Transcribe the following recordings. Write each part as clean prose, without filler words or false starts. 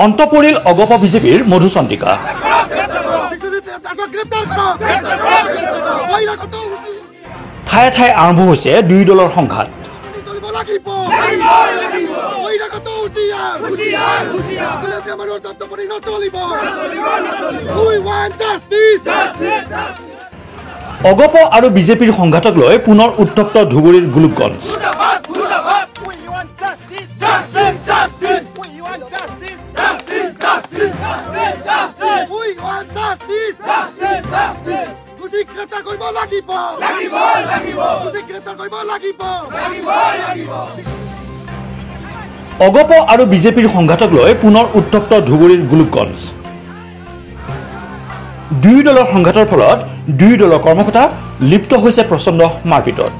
অন্ত পৰিল অগপ বিজেপিৰ মধুচন্দ্ৰিকা। ঠায়ে ঠায়ে আৰম্ভ হৈছে দুই দলৰ সংঘাত। অগপ আৰু বিজেপিৰ সংঘাতক লৈ পুনৰ উত্তপ্ত ধুবুৰীৰ গোলোকগঞ্জ। অগপ আৰু বিজেপিৰ সংঘাতক লৈ পুনৰ উত্তপ্ত ধুবুৰীৰ গোলোকগঞ্জ। দুই দলৰ সংঘাতৰ ফলত দুই দলৰ কৰ্মকৰ্তা লিপ্ত হৈছে প্ৰচণ্ড মাৰপিটত।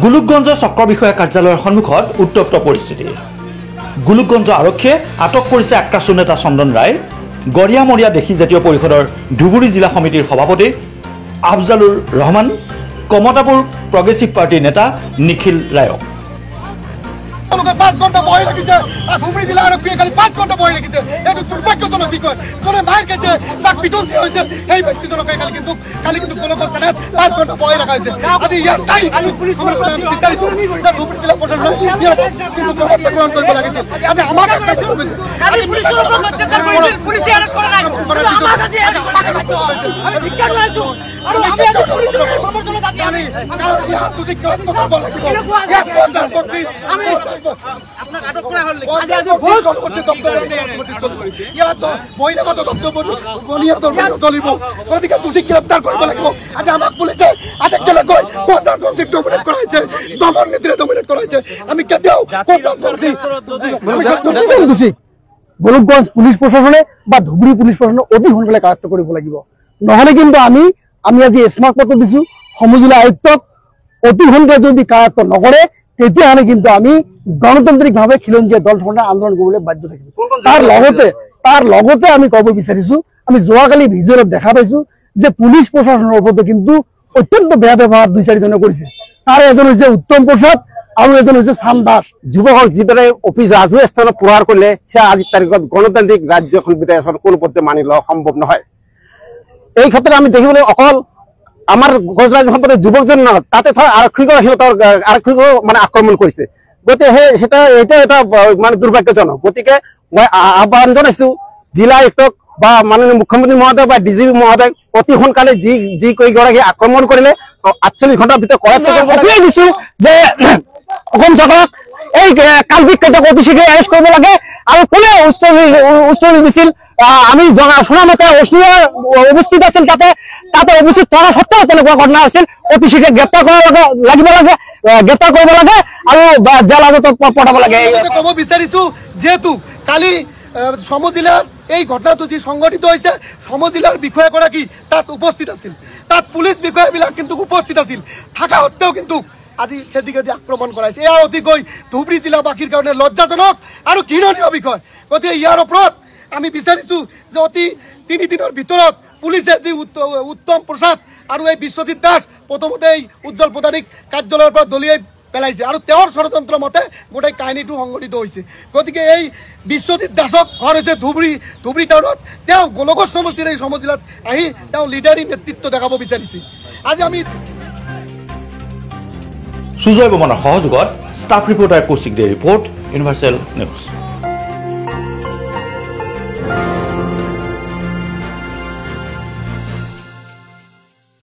গোলোকগঞ্জৰ চক্ৰ বিষয়া কাৰ্যালয়ৰ সন্মুখত উত্তপ্ত পৰিস্থিতি। গোলোকগঞ্জ আৰক্ষীয়ে আটক কৰিছে আক্ৰাসু নেতা চন্দন ৰায়, গৰিয়ামৰীয়া দেশী জাতীয় পৰিষদৰ ধুবুৰী জিলা সমিতিৰ সভাপতি আফজালুৰ ৰহমান, কমতাপুৰ প্ৰগ্ৰেছিভ পাৰ্টিৰ নেতা নিখিল ৰায়ক। 5 ঘণ্টা বহি ৰাখিছে ধুবুৰী জিলা আৰক্ষীয়ে খালি 5 ঘণ্টা বহি ৰাখিছে। এইটো দুৰ্ভাগ্যজনক বিষয়। যোনে মাৰ খাইছে, যাক পিটন দিয়া হৈছে, সেই ব্যক্তিজনকে কালি কিন্তু গোলোকগঞ্জ থানাত 5 ঘণ্টা বহি ৰখা হৈছে। আজি ইয়াৰ তাই বিচাৰিছো যে ধুবুৰী জিলা প্ৰশাসনে কিন্তু ব্যৱস্থা গ্ৰহণ কৰিব লাগিছিল। আজি আমাক গতিকে দোষীক গ্ৰেপ্তাৰ কৰিব লাগিব। আজি আমাক পুলিচে আজি কেনেকৈ ডমিনেট কৰা হৈছে, দমন নীতিৰে ডমিনেট কৰা হৈছে। আমি কেতিয়াও দোষীক গোলোকগঞ্জ পুলিচ প্ৰশাসনে বা ধুবুৰী পুলিচ প্ৰশাসনে অতি সোনকালে কাৰ্য কৰিব লাগিব। নহলে কিন্তু আমি আজি স্মাৰক পত্ৰ দিছো সমজিলা আয়ুক্তক, অতি সোনকালে যদি কাৰ্য নকৰে তেতিয়াহ'লে কিন্তু আমি গণতান্ত্ৰিকভাৱে খিলঞ্জীয়া দল ধৰণৰ আন্দোলন কৰিবলৈ বাধ্য থাকিম। তাৰ লগতে আমি ক'ব বিচাৰিছো, আমি যোৱাকালি ভিডিঅ'ত দেখা পাইছো যে পুলিচ প্ৰশাসনৰ ওপৰতো কিন্তু অত্যন্ত বেয়া ব্যৱহাৰ 2-4জনে কৰিছে। তাৰে এজন হৈছে উত্তম প্ৰসাদ আৰু এজন হৈছে চাম দাস। যুৱকক যিদৰে অফিচ ৰাজহুৱা স্থানত প্ৰহাৰ কৰিলে সেয়া আজিৰ তাৰিখত গণতান্ত্ৰিক ৰাজ্য এখন বিধায়ক কোনো পথে মানি লোৱা সম্ভৱ নহয়। এই ক্ষেত্ৰত আমি দেখিবলৈ অকল আমাৰ গজৰাজ সম্পদৰ যুৱকজন নহয়, তাতে আৰক্ষীক মানে আক্ৰমণ কৰিছে। গতিকে এটা মানে দুৰ্ভাগ্যজনক। গতিকে মই আহ্বান জনাইছো জিলা আয়ুক্তক বা মাননীয় মুখ্যমন্ত্ৰী মহোদয় বা ডিজিপি মহোদয় অতি সোনকালে যি কেইগৰাকী আক্ৰমণ কৰিলে 48 ঘণ্টাৰ ভিতৰত কৰায়ত্ব দিছো যে অসম চৰকাৰক এই কালবিকেইটাক অতি শীঘ্ৰে এৰেষ্ট কৰিব লাগে। আৰু কোনে উচ্চ দিছিল আমি শুনা মতে অশ্লীল উপস্থিত আছিল, তাতে উপস্থিত থকা সত্ত্বেও তেনেকুৱা ঘটনা হৈছিল। অতি শীঘ্ৰে গ্ৰেপ্তাৰ লাগিব লাগে, গ্ৰেপ্তাৰ কৰিব লাগে আৰু জেল হাজতত পঠাব লাগে। ক'ব বিচাৰিছো যিহেতু কালি সমজিলাৰ এই ঘটনাটো যি সংঘটিত হৈছে, সমজিলাৰ বিষয়াগৰাকী তাত উপস্থিত আছিল, তাত পুলিচ বিষয়াবিলাক কিন্তু উপস্থিত আছিল, থকা সত্ত্বেও কিন্তু আজি খেদি আক্ৰমণ কৰাইছে। এয়া অতিকৈ ধুবুৰী জিলাবাসীৰ কাৰণে লজ্জাজনক আৰু ঘৃণনীয় বিষয়। গতিকে ইয়াৰ ওপৰত আমি বিচাৰিছো যে অতি 3 দিনৰ ভিতৰত পুলিচে যি উত্তম প্ৰসাদ আৰু এই বিশ্বজিৎ দাস প্ৰথমতে এই উজ্জ্বল প্ৰধানিক কাৰ্যালয়ৰ পৰা দলিয়াই পেলাইছে আৰু তেওঁৰ ষড়যন্ত্ৰ মতে গোটেই কাহিনীটো সংঘটিত হৈছে। গতিকে এই বিশ্বজিৎ দাসক ঘৰ হৈছে ধুবুৰী টাউনত। তেওঁ গোলগঞ্জ সমষ্টিৰ এই সমজিলাত আহি তেওঁ লিডাৰী নেতৃত্ব দেখাব বিচাৰিছে। আজি আমি সুজয় বৰ্মনৰ সহযোগত ষ্টাফ ৰিপৰ্টাৰ কৌশিক দে ৰিপৰ্ট, ইউনিভাৰ্চেল নিউজ।